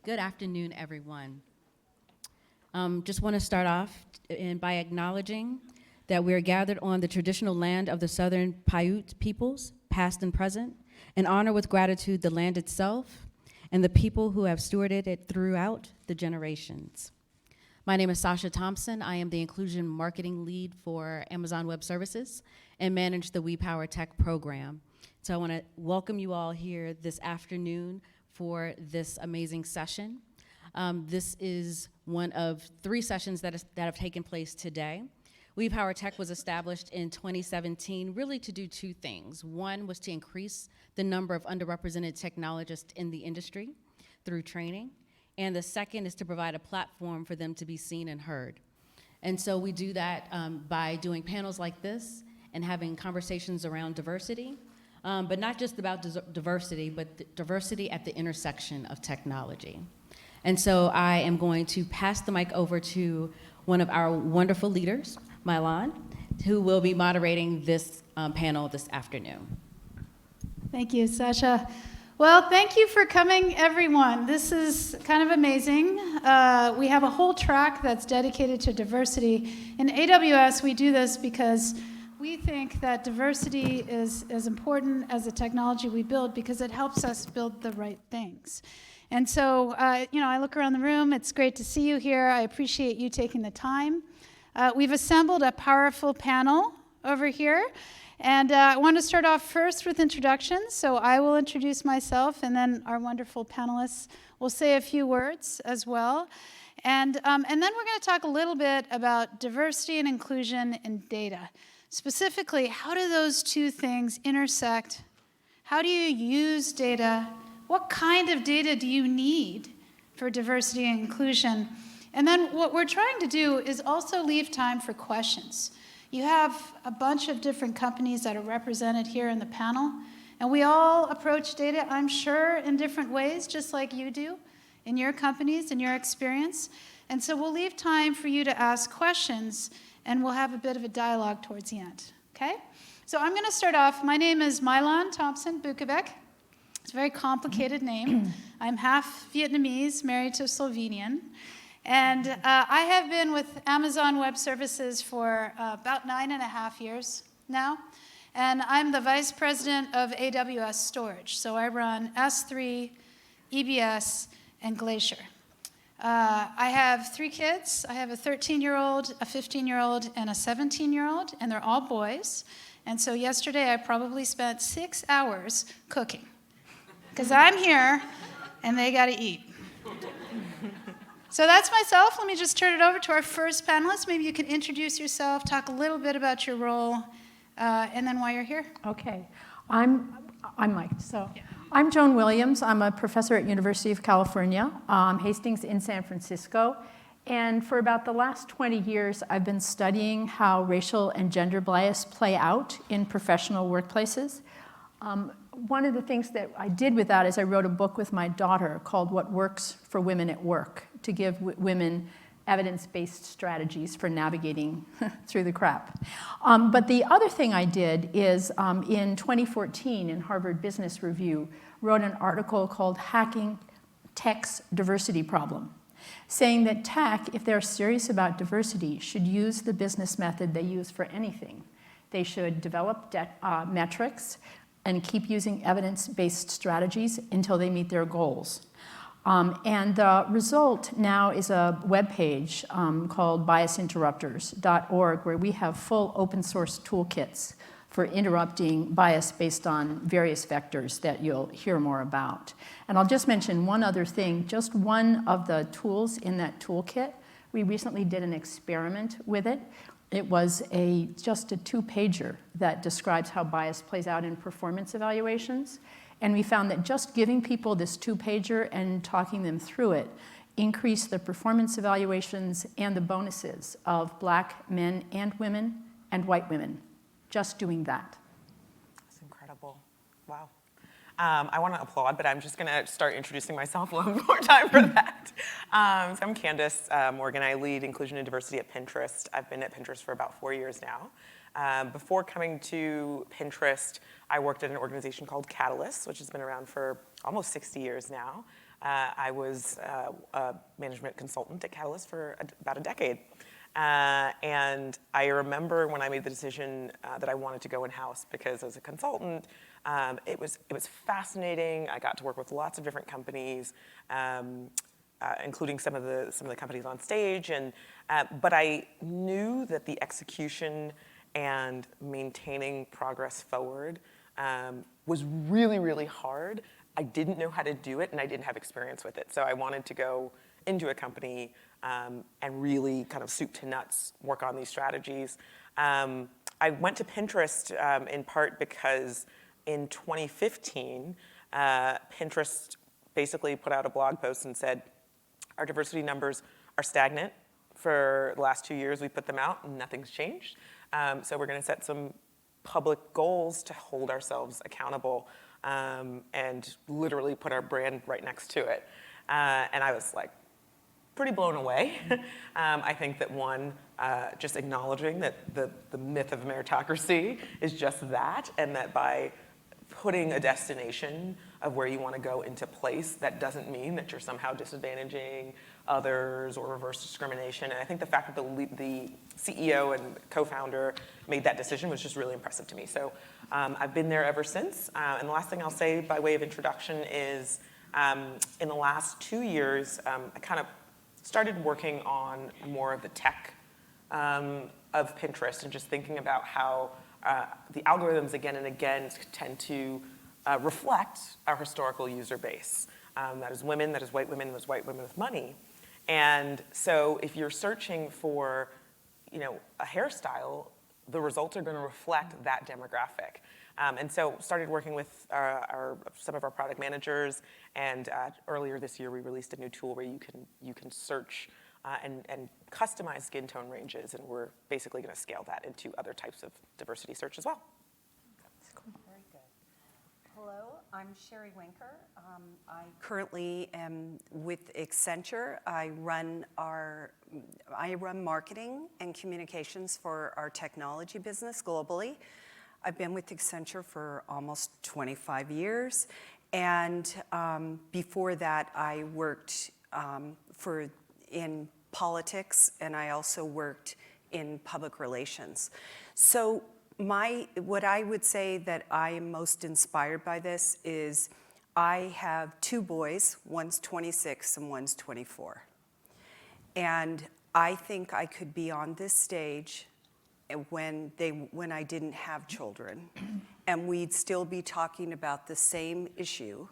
Good afternoon, everyone. Just want to start off by acknowledging that we are gathered on the traditional land of the Southern Paiute peoples, past and present, and honor with gratitude the land itself and the people who have stewarded it throughout the generations. My name is Sasha Thompson. I am the Inclusion Marketing Lead for Amazon Web Services and manage the WePowerTech program. So I want to welcome you all here this afternoon for this amazing session. This is one of 3 sessions that have taken place today. WePowerTech was established in 2017 really to do 2 things. One was to increase the number of underrepresented technologists in the industry through training, and the second is to provide a platform for them to be seen and heard. And so we do that by doing panels like this and having conversations around diversity, but not just about diversity, but diversity at the intersection of technology. And so I am going to pass the mic over to one of our wonderful leaders, Milan, who will be moderating this panel this afternoon. Thank you, Sasha. Well, thank you for coming, everyone. This is kind of amazing. We have a whole track that's dedicated to diversity. In AWS, we do this because we think that diversity is as important as the technology we build because it helps us build the right things. And so, I look around the room. It's great to see you here. I appreciate you taking the time. We've assembled a powerful panel over here. And I want to start off first with introductions. So I will introduce myself, and then our wonderful panelists will say a few words as well. And then we're going to talk a little bit about diversity and inclusion in data. Specifically, how do those 2 things intersect? How do you use data? What kind of data do you need for diversity and inclusion? And then what we're trying to do is also leave time for questions. You have a bunch of different companies that are represented here in the panel, and we all approach data, I'm sure, in different ways, just like you do in your companies, in your experience. And so we'll leave time for you to ask questions, and we'll have a bit of a dialogue towards the end, okay? So I'm going to start off. My name is Milan Thompson Bukovic. It's a very complicated name. I'm half Vietnamese, married to a Slovenian. And I have been with Amazon Web Services for about 9.5 years now. And I'm the vice president of AWS storage. So I run S3, EBS, and Glacier. I have 3 kids. I have a 13-year-old, a 15-year-old, and a 17-year-old, and they're all boys. And so yesterday I probably spent 6 hours cooking. Because I'm here, and they got to eat. So that's myself. Let me just turn it over to our first panelist. Maybe you can introduce yourself, talk a little bit about your role, and then why you're here. Okay. I'm mic'd. So I'm Joan Williams. I'm a professor at University of California, Hastings in San Francisco. And for about the last 20 years, I've been studying how racial and gender bias play out in professional workplaces. One of the things that I did with that is I wrote a book with my daughter called What Works for Women at Work, to give women evidence-based strategies for navigating through the crap. But the other thing I did is in 2014 in Harvard Business Review, wrote an article called Hacking Tech's Diversity Problem, saying that tech, if they're serious about diversity, should use the business method they use for anything. They should develop metrics and keep using evidence-based strategies until they meet their goals. And the result now is a webpage called biasinterrupters.org, where we have full open source toolkits for interrupting bias based on various vectors that you'll hear more about. And I'll just mention one other thing, just one of the tools in that toolkit. We recently did an experiment with it. It was just a 2-pager that describes how bias plays out in performance evaluations. And we found that just giving people this 2-pager and talking them through it increased the performance evaluations and the bonuses of Black men and women and white women, just doing that. That's incredible. Wow. I want to applaud, but I'm just going to start introducing myself. We'll have more time for that. So I'm Candace Morgan. I lead inclusion and diversity at Pinterest. I've been at Pinterest for about 4 years now. Before coming to Pinterest, I worked at an organization called Catalyst, which has been around for almost 60 years now. I was a management consultant at Catalyst for about a decade. And I remember when I made the decision that I wanted to go in-house, because as a consultant, it was fascinating. I got to work with lots of different companies, including some of the companies on stage. But I knew that the execution and maintaining progress forward was really, really hard. I didn't know how to do it, and I didn't have experience with it. So I wanted to go into a company and really kind of soup to nuts work on these strategies. I went to Pinterest in part because in 2015, Pinterest basically put out a blog post and said, our diversity numbers are stagnant. For the last 2 years, we put them out and nothing's changed. So we're going to set some public goals to hold ourselves accountable and literally put our brand right next to it. And I was like pretty blown away. I think that one, just acknowledging that the myth of meritocracy is just that, and that by putting a destination of where you want to go into place, that doesn't mean that you're somehow disadvantaging others or reverse discrimination. And I think the fact that the CEO and co-founder made that decision was just really impressive to me. So I've been there ever since. And the last thing I'll say by way of introduction is in the last 2 years, I kind of started working on more of the tech of Pinterest and just thinking about how the algorithms again and again tend to reflect our historical user base. That is women, that is white women, that is white women with money. And so if you're searching for, a hairstyle, the results are going to reflect that demographic. And so started working with some of our product managers, and earlier this year we released a new tool where you can search and customize skin tone ranges, and we're basically going to scale that into other types of diversity search as well. Very good. Hello, I'm Sherry Winker. I currently am with Accenture. I run marketing and communications for our technology business globally. I've been with Accenture for almost 25 years, and before that, I worked in politics, and I also worked in public relations. So what I would say that I am most inspired by this is I have 2 boys, one's 26 and one's 24. And I think I could be on this stage when I didn't have children, and we'd still be talking about the same issue.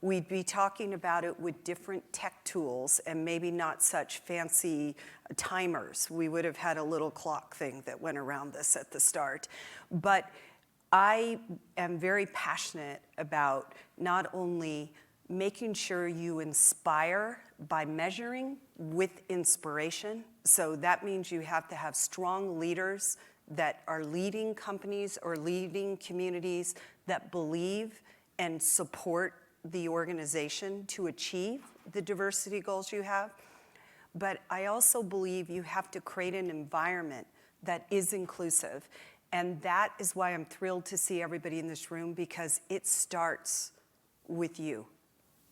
We'd be talking about it with different tech tools and maybe not such fancy timers. We would have had a little clock thing that went around this at the start. But I am very passionate about not only making sure you inspire by measuring with inspiration. So that means you have to have strong leaders that are leading companies or leading communities that believe and support the organization to achieve the diversity goals you have. But I also believe you have to create an environment that is inclusive. And that is why I'm thrilled to see everybody in this room, because it starts with you.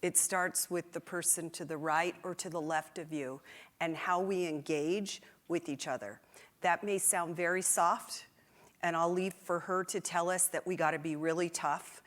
It starts with the person to the right or to the left of you and how we engage with each other. That may sound very soft, and I'll leave for her to tell us that we got to be really tough.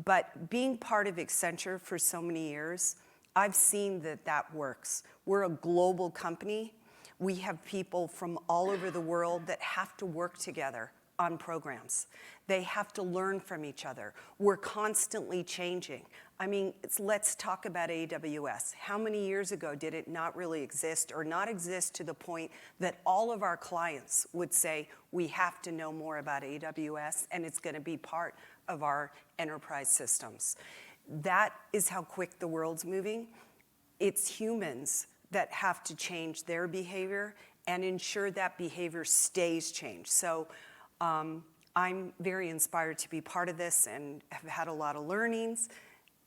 But being part of Accenture for so many years, I've seen that works. We're a global company. We have people from all over the world that have to work together on programs. They have to learn from each other. We're constantly changing. I mean, let's talk about AWS. How many years ago did it not really exist, or not exist to the point that all of our clients would say, we have to know more about AWS, and it's going to be part of our enterprise systems? That is how quick the world's moving. It's humans that have to change their behavior and ensure that behavior stays changed. So I'm very inspired to be part of this and have had a lot of learnings,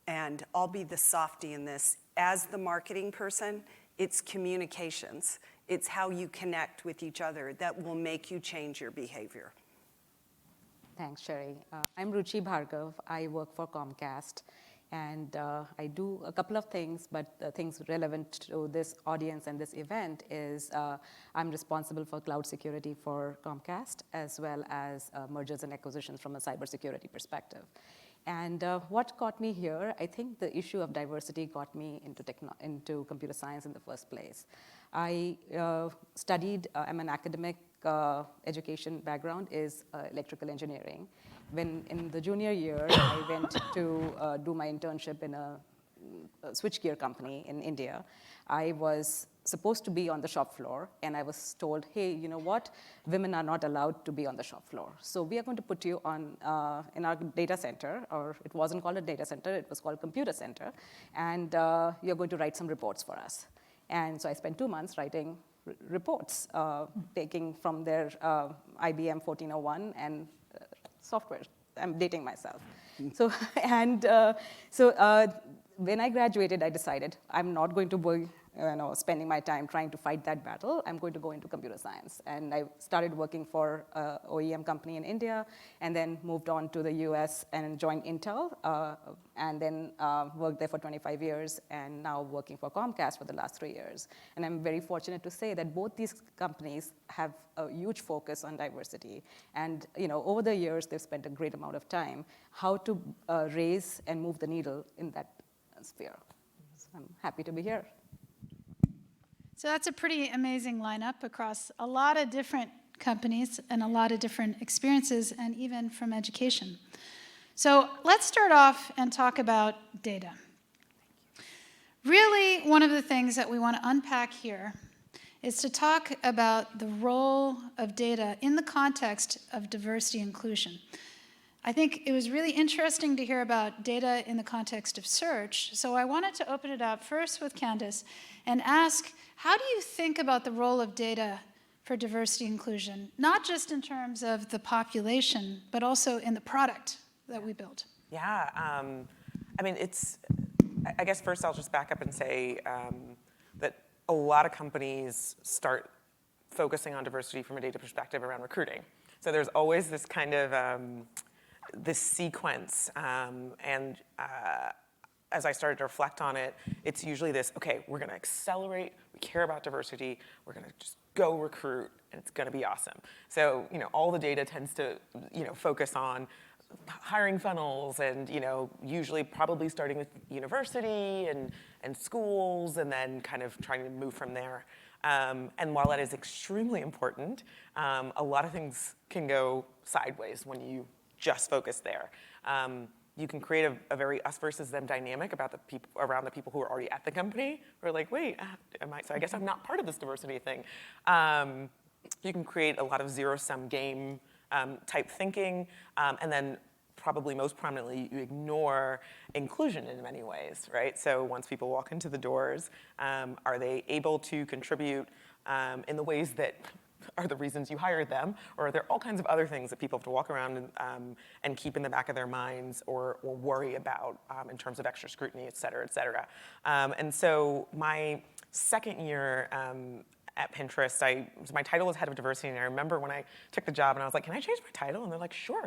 and I'll be the softie in this. As the marketing person, it's communications. It's how you connect with each other that will make you change your behavior. Thanks, Sherry. I'm Ruchi Bhargav. I work for Comcast. And I do a couple of things, but the things relevant to this audience and this event is I'm responsible for cloud security for Comcast, as well as mergers and acquisitions from a cybersecurity perspective. And what got me here, I think the issue of diversity got me into computer science in the first place. I studied, I'm an academic education background is electrical engineering. When in the junior year, I went to do my internship in a switchgear company in India. I was supposed to be on the shop floor, and I was told, hey, you know what? Women are not allowed to be on the shop floor. So we are going to put you on in our data center, or it wasn't called a data center, it was called computer center, and you're going to write some reports for us. And so I spent 2 months writing reports, taking from their IBM 1401 and software. I'm dating myself. So, when I graduated, I decided I'm not going to be spending my time trying to fight that battle. I'm going to go into computer science. And I started working for an OEM company in India, and then moved on to the US and joined Intel, and then worked there for 25 years, and now working for Comcast for the last 3 years. And I'm very fortunate to say that both these companies have a huge focus on diversity. And over the years, they've spent a great amount of time how to raise and move the needle in that sphere. So I'm happy to be here. So that's a pretty amazing lineup across a lot of different companies and a lot of different experiences, and even from education. So let's start off and talk about data. Really, one of the things that we want to unpack here is to talk about the role of data in the context of diversity inclusion. I think it was really interesting to hear about data in the context of search, so I wanted to open it up first with Candace and ask, how do you think about the role of data for diversity inclusion, not just in terms of the population, but also in the product that we build? Yeah, I mean, I guess first I'll just back up and say that a lot of companies start focusing on diversity from a data perspective around recruiting. So there's always this kind of this sequence, and as I started to reflect on it, it's usually this, okay, we're gonna accelerate, we care about diversity, we're gonna just go recruit, and it's gonna be awesome. So, all the data tends to, focus on hiring funnels, and, usually probably starting with university and schools, and then kind of trying to move from there. And while that is extremely important, a lot of things can go sideways when you just focus there. You can create a very us versus them dynamic about the people around the people who are already at the company. Who are like, wait, so I guess I'm not part of this diversity thing. You can create a lot of zero-sum game type thinking, and then probably most prominently, you ignore inclusion in many ways, right? So once people walk into the doors, are they able to contribute in the ways that are the reasons you hired them, or are there all kinds of other things that people have to walk around and keep in the back of their minds or worry about in terms of extra scrutiny, et cetera, et cetera. And so my second year at Pinterest, my title was head of diversity, and I remember when I took the job and I was like, can I change my title? And they're like, sure,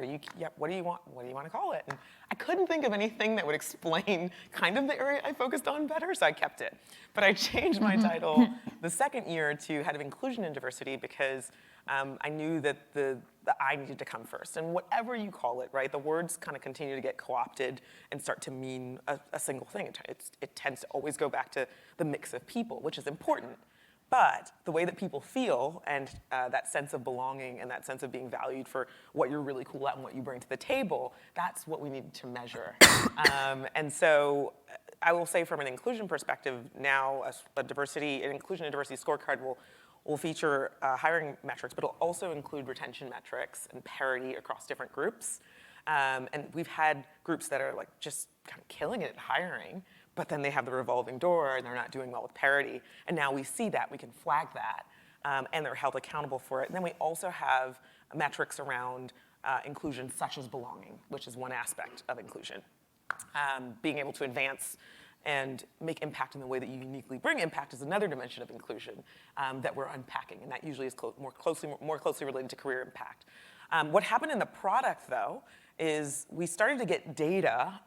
what do you want to call it? And I couldn't think of anything that would explain kind of the area I focused on better, so I kept it. But I changed my title the second year to head of inclusion and diversity because I knew that the I needed to come first. And whatever you call it, right, the words kind of continue to get co-opted and start to mean a single thing. It tends to always go back to the mix of people, which is important. But the way that people feel and that sense of belonging and that sense of being valued for what you're really cool at and what you bring to the table, that's what we need to measure. And so I will say from an inclusion perspective, now an inclusion and diversity scorecard will feature hiring metrics, but it'll also include retention metrics and parity across different groups. And we've had groups that are like just kind of killing it at hiring, but then they have the revolving door and they're not doing well with parity. And now we see that, we can flag that, and they're held accountable for it. And then we also have metrics around inclusion such as belonging, which is one aspect of inclusion. Being able to advance and make impact in the way that you uniquely bring impact is another dimension of inclusion that we're unpacking, and that usually is more closely related to career impact. What happened in the product, though, is we started to get data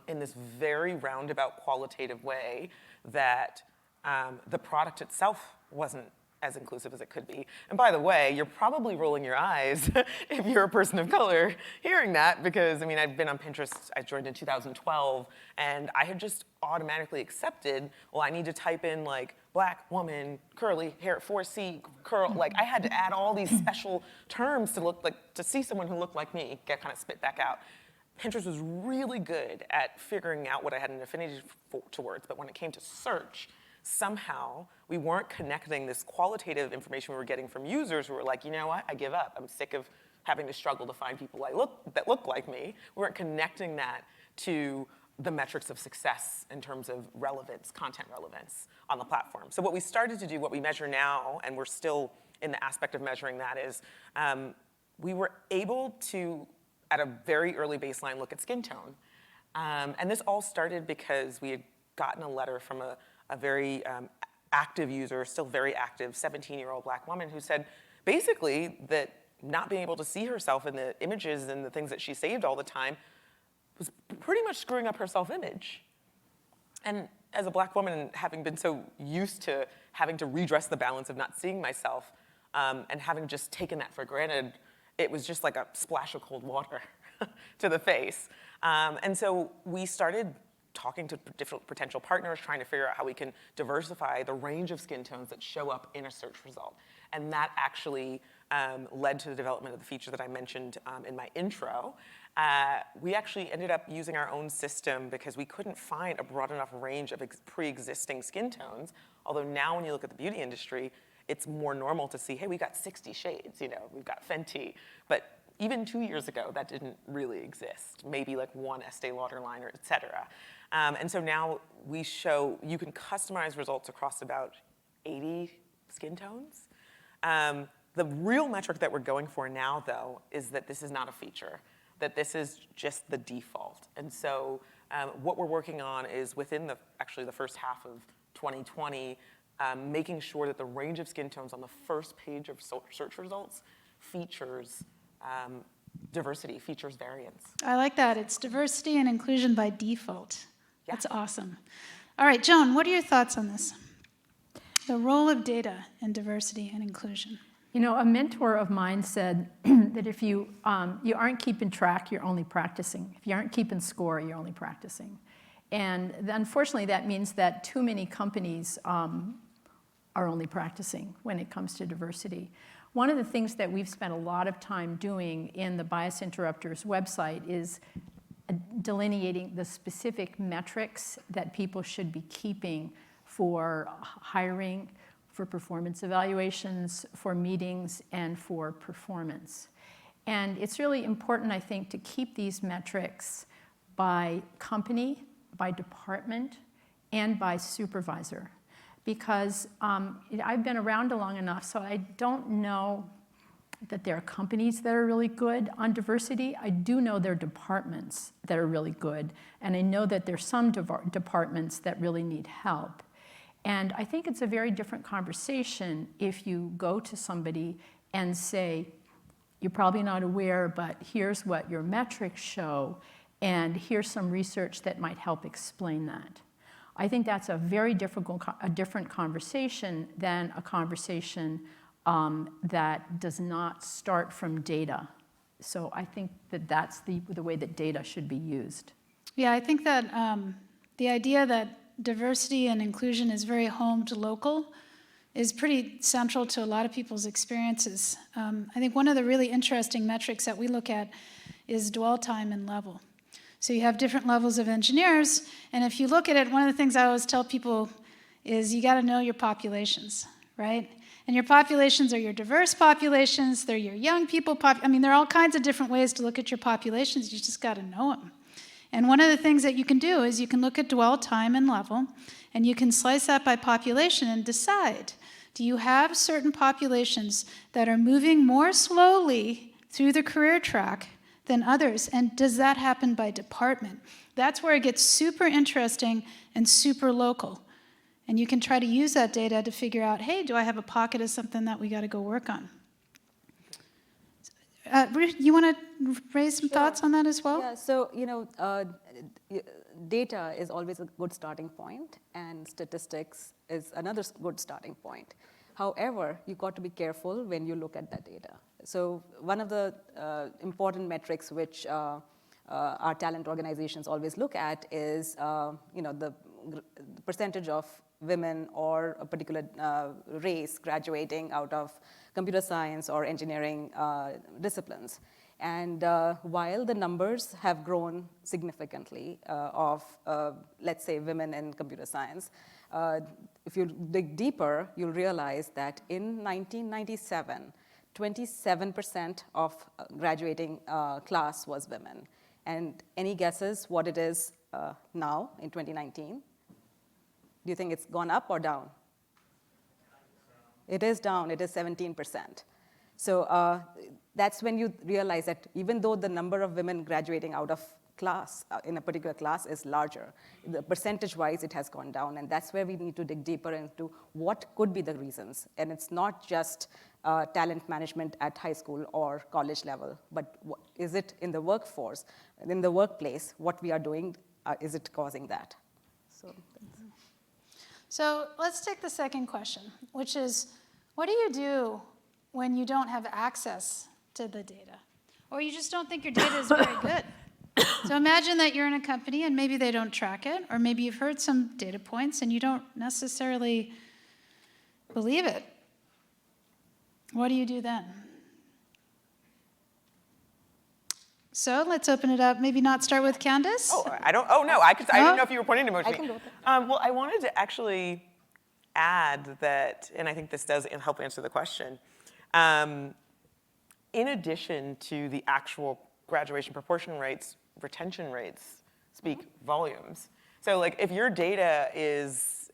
in this very roundabout qualitative way that the product itself wasn't as inclusive as it could be. And by the way, you're probably rolling your eyes if you're a person of color hearing that, because I mean, I've been on Pinterest, I joined in 2012, and I had just automatically accepted, well, I need to type in like black woman, curly hair, 4C, curl, like I had to add all these special terms to look like, to see someone who looked like me get kind of spit back out. Pinterest was really good at figuring out what I had an affinity towards, but when it came to search, somehow we weren't connecting this qualitative information we were getting from users who were like, you know what, I give up. I'm sick of having to struggle to find people that look like me. We weren't connecting that to the metrics of success in terms of relevance, content relevance on the platform. So what we started to do, what we measure now, and we're still in the aspect of measuring that, is we were able to, at a very early baseline, look at skin tone. And this all started because we had gotten a letter from a very active user, still very active, 17-year-old black woman who said basically that not being able to see herself in the images and the things that she saved all the time was pretty much screwing up her self-image. And as a black woman, having been so used to having to redress the balance of not seeing myself and having just taken that for granted, it was just like a splash of cold water to the face. And so we started talking to different potential partners, trying to figure out how we can diversify the range of skin tones that show up in a search result. And that actually led to the development of the feature that I mentioned in my intro. We actually ended up using our own system because we couldn't find a broad enough range of pre-existing skin tones. Although now when you look at the beauty industry, it's more normal to see, hey, we got 60 shades, you know, we've got Fenty. But even 2 years ago, that didn't really exist. Maybe like one Estee Lauder liner, et cetera. And so now we show, you can customize results across about 80 skin tones. The real metric that we're going for now, though, is that this is not a feature, that this is just the default. And so what we're working on is within actually the first half of 2020, making sure that the range of skin tones on the first page of search results features diversity, features variance. I like that. It's diversity and inclusion by default. Yeah. That's awesome. All right, Joan, what are your thoughts on this? The role of data in diversity and inclusion. You know, a mentor of mine said that if you aren't keeping track, you're only practicing. If you aren't keeping score, you're only practicing. And unfortunately, that means that too many companies are only practicing when it comes to diversity. One of the things that we've spent a lot of time doing in the Bias Interrupters website is delineating the specific metrics that people should be keeping for hiring, for performance evaluations, for meetings, and for performance. And it's really important, I think, to keep these metrics by company, by department, and by supervisor. Because I've been around long enough, so I don't know that there are companies that are really good on diversity. I do know there are departments that are really good, and I know that there's some departments that really need help. And I think it's a very different conversation if you go to somebody and say, you're probably not aware, but here's what your metrics show, and here's some research that might help explain that. I think that's a very different conversation than a conversation that does not start from data. So I think that that's the way that data should be used. Yeah, I think that the idea that diversity and inclusion is very home to local is pretty central to a lot of people's experiences. I think one of the really interesting metrics that we look at is dwell time and level. So you have different levels of engineers, and if you look at it, one of the things I always tell people is you got to know your populations, right? And your populations are your diverse populations, they're your young people, I mean, there are all kinds of different ways to look at your populations, you just got to know them. And one of the things that you can do is you can look at dwell time and level, and you can slice that by population and decide, do you have certain populations that are moving more slowly through the career track than others, and does that happen by department? That's where it gets super interesting and super local. And you can try to use that data to figure out, hey, do I have a pocket of something that we got to go work on? You want to raise some thoughts on that as well? Yeah, so data is always a good starting point, and statistics is another good starting point. However, you got to be careful when you look at that data. So one of the important metrics which our talent organizations always look at is the percentage of women or a particular race graduating out of computer science or engineering disciplines. And while the numbers have grown significantly of, let's say, women in computer science, if you dig deeper, you'll realize that in 1997, 27% of graduating class was women. And any guesses what it is now in 2019? Do you think it's gone up or down? It is down. It is 17%. So that's when you realize that even though the number of women graduating out of class in a particular class is larger, the percentage-wise it has gone down, and that's where we need to dig deeper into what could be the reasons. And it's not just talent management at high school or college level, but is it in the workforce, in the workplace, what we are doing, is it causing that? So let's take the second question, which is, what do you do when you don't have access to the data? Or you just don't think your data is very good? So imagine that you're in a company and maybe they don't track it, or maybe you've heard some data points and you don't necessarily believe it. What do you do then? So let's open it up. Maybe not start with Candace. I didn't know if you were pointing to motion. I can go with that. Well, I wanted to actually add that, and I think this does help answer the question. In addition to the actual graduation proportion rates, retention rates speak volumes. So like if your data is,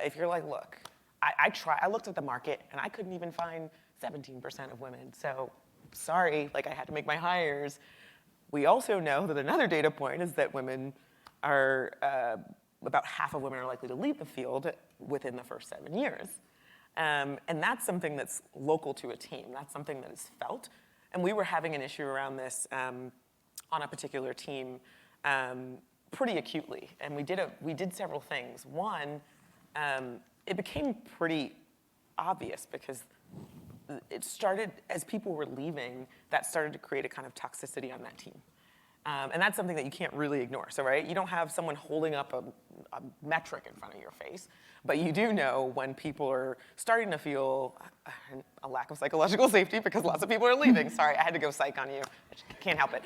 if you're like, look, I looked at the market and I couldn't even find 17% of women. So sorry, like I had to make my hires. We also know that another data point is that women are, about half of women are likely to leave the field within the first 7 years. And that's something that's local to a team. That's something that is felt. And we were having an issue around this on a particular team pretty acutely. And we did several things. One, it became pretty obvious because it started, as people were leaving, that started to create a kind of toxicity on that team. And that's something that you can't really ignore. So, right, you don't have someone holding up a metric in front of your face, but you do know when people are starting to feel a lack of psychological safety because lots of people are leaving. Sorry, I had to go psych on you. I can't help it.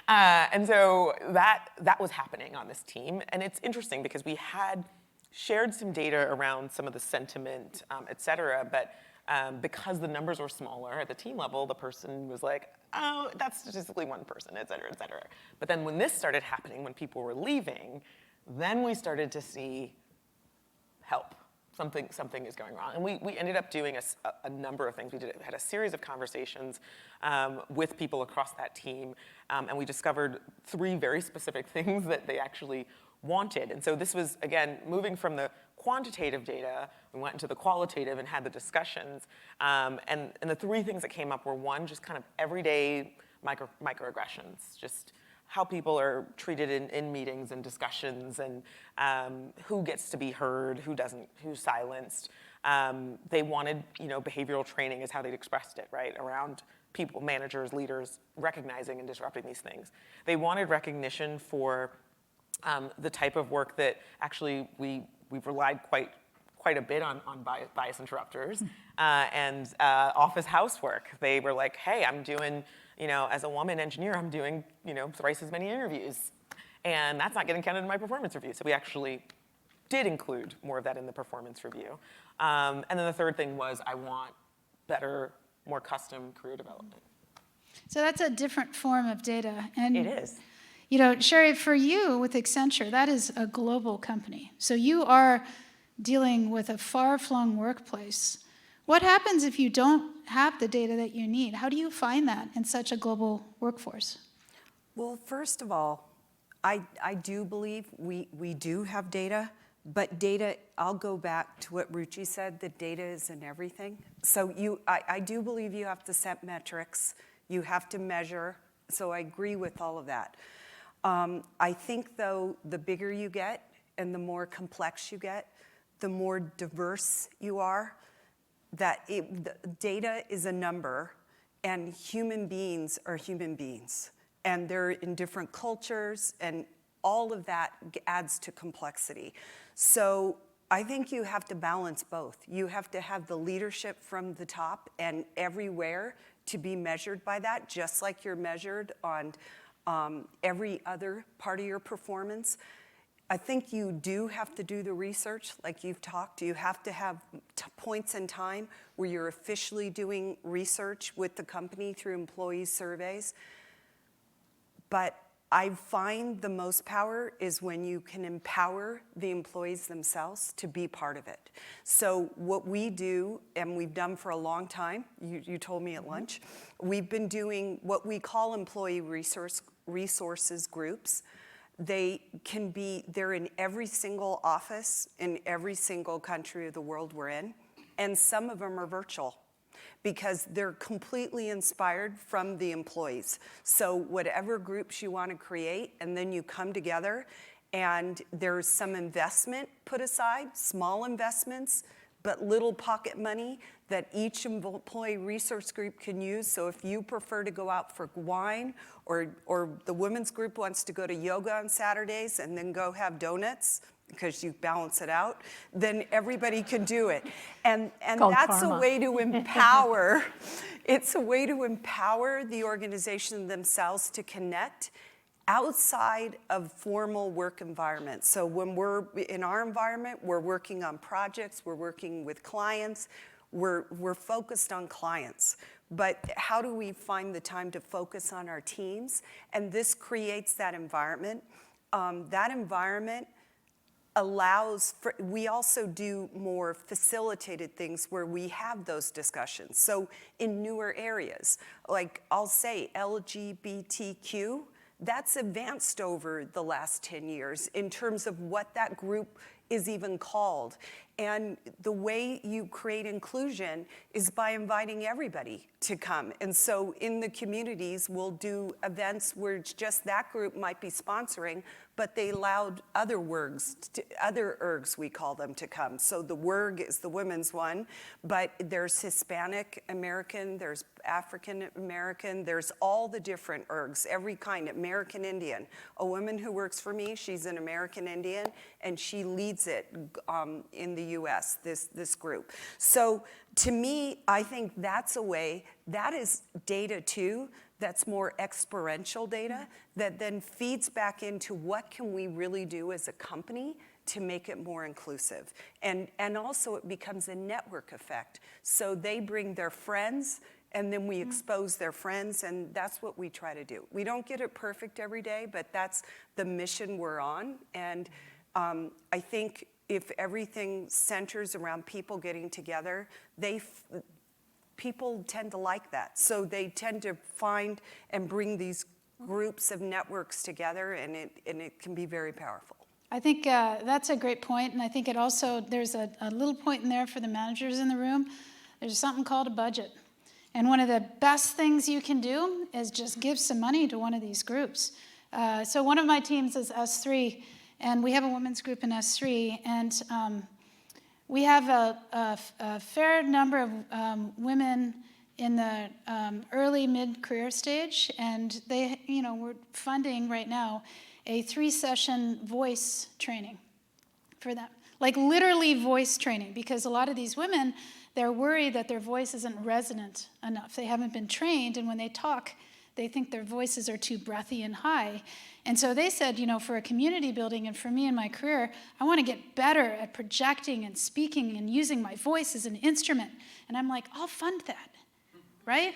And so that was happening on this team. And it's interesting because we had shared some data around some of the sentiment, et cetera, but because the numbers were smaller at the team level, the person was like, oh, that's statistically one person, et cetera, et cetera. But then when this started happening, when people were leaving, then we started to see help. Something is going wrong. And we ended up doing a number of things. We had a series of conversations with people across that team, and we discovered 3 very specific things that they actually wanted. And so this was, again, moving from the quantitative data, we went into the qualitative and had the discussions. And the 3 things that came up were, one, just kind of everyday microaggressions, just how people are treated in meetings and discussions, and who gets to be heard, who doesn't, who's silenced. They wanted, behavioral training is how they'd expressed it, right, around people, managers, leaders, recognizing and disrupting these things. They wanted recognition for the type of work that actually we've relied quite a bit on bias interrupters and office housework. They were like, hey, I'm doing, as a woman engineer, I'm doing, thrice as many interviews. And that's not getting counted in my performance review. So we actually did include more of that in the performance review. And then the third thing was, I want better, more custom career development. So that's a different form of data. And it is. Sherry, for you with Accenture, that is a global company. So you are dealing with a far-flung workplace. What happens if you don't have the data that you need? How do you find that in such a global workforce? Well, first of all, I do believe we do have data But data, I'll go back to what Ruchi said, that data is in everything. So I do believe you have to set metrics, you have to measure, so I agree with all of that. I think, though, the bigger you get and the more complex you get, the more diverse you are, that data is a number, and human beings are human beings. And they're in different cultures, and all of that adds to complexity. So I think you have to balance both. You have to have the leadership from the top and everywhere to be measured by that, just like you're measured on every other part of your performance. I think you do have to do the research, like you've talked. You have to have points in time where you're officially doing research with the company through employee surveys. But I find the most power is when you can empower the employees themselves to be part of it. So what we do, and we've done for a long time, you told me at lunch, we've been doing what we call employee resources groups. They're in every single office in every single country of the world we're in, and some of them are virtual, because they're completely inspired from the employees. So whatever groups you want to create, and then you come together, and there's some investment put aside, small investments, but little pocket money that each employee resource group can use. So if you prefer to go out for wine, or the women's group wants to go to yoga on Saturdays and then go have donuts, because you balance it out, then everybody can do it. And that's karma. a way to empower, it's a way to empower the organization themselves to connect outside of formal work environments. So when we're in our environment, we're working on projects, we're working with clients, we're focused on clients. But how do we find the time to focus on our teams? And this creates that environment. That environment allows for, we also do more facilitated things where we have those discussions. So in newer areas, like I'll say LGBTQ, that's advanced over the last 10 years in terms of what that group is even called. And the way you create inclusion is by inviting everybody to come. And so in the communities, we'll do events where it's just that group might be sponsoring, but they allowed other other ergs, we call them, to come. So the WERG is the women's one, but there's Hispanic American, there's African American, there's all the different ergs, every kind, American Indian. A woman who works for me, she's an American Indian, and she leads it in the US, this group. So to me, I think that's a way, that is data too, that's more experiential data that then feeds back into what can we really do as a company to make it more inclusive. And also it becomes a network effect. So they bring their friends, and then we expose their friends, and that's what we try to do. We don't get it perfect every day, but that's the mission we're on. And I think if everything centers around people getting together, people tend to like that. So they tend to find and bring these groups of networks together, and it can be very powerful. I think that's a great point, and I think it also, there's a little point in there for the managers in the room. There's something called a budget. And one of the best things you can do is just give some money to one of these groups. So one of my teams is S3, and we have a women's group in S3, and we have a fair number of women in the early mid-career stage, and we're funding right now a 3-session voice training for them. Like literally voice training, because a lot of these women, they're worried that their voice isn't resonant enough. They haven't been trained, and when they talk, they think their voices are too breathy and high. And so they said, for a community building and for me in my career, I want to get better at projecting and speaking and using my voice as an instrument. And I'm like, I'll fund that, right?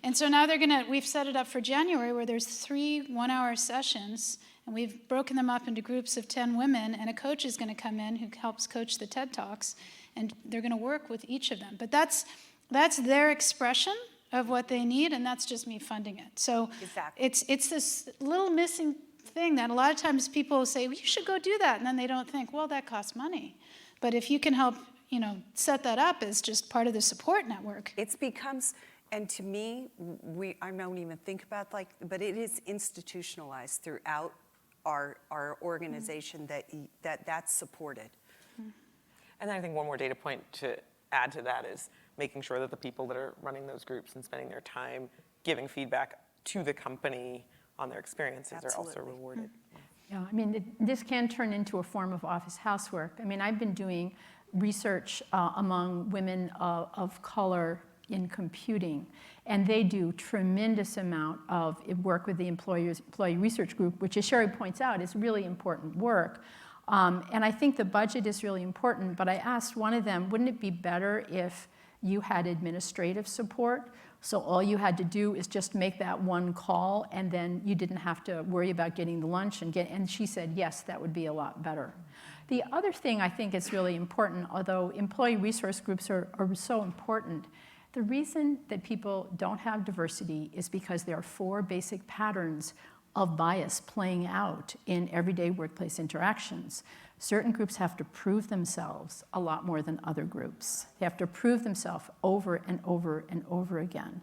And so now we've set it up for January where there's 3 one-hour sessions, and we've broken them up into groups of 10 women, and a coach is going to come in who helps coach the TED Talks, and they're going to work with each of them. But that's their expression of what they need, and that's just me funding it. So exactly. it's this little missing thing that a lot of times people say, well, you should go do that. And then they don't think, well, that costs money. But if you can help, set that up as just part of the support network. It becomes, and to me, I don't even think about but it is institutionalized throughout our organization that's supported. And then I think one more data point to add to that is making sure that the people that are running those groups and spending their time giving feedback to the company on their experiences are also Absolutely. rewarded. Yeah, I mean, this can turn into a form of office housework. I mean, I've been doing research among women of color in computing, and they do tremendous amount of work with the employee research group, which, as Sherry points out, is really important work. And I think the budget is really important, but I asked one of them, wouldn't it be better if you had administrative support? So all you had to do is just make that one call, and then you didn't have to worry about getting the lunch and she said, yes, that would be a lot better. The other thing I think is really important, although employee resource groups are so important, the reason that people don't have diversity is because there are 4 basic patterns of bias playing out in everyday workplace interactions. Certain groups have to prove themselves a lot more than other groups. They have to prove themselves over and over and over again.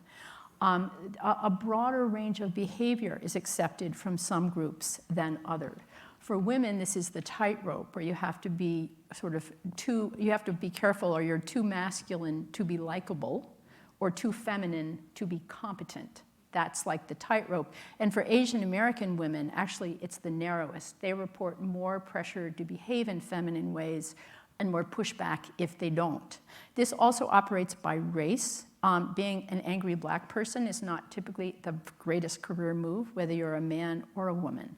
A broader range of behavior is accepted from some groups than others. For women, this is the tightrope where you have to be you have to be careful, or you're too masculine to be likable, or too feminine to be competent. That's like the tightrope. And for Asian American women, actually, it's the narrowest. They report more pressure to behave in feminine ways and more pushback if they don't. This also operates by race. Being an angry black person is not typically the greatest career move, whether you're a man or a woman.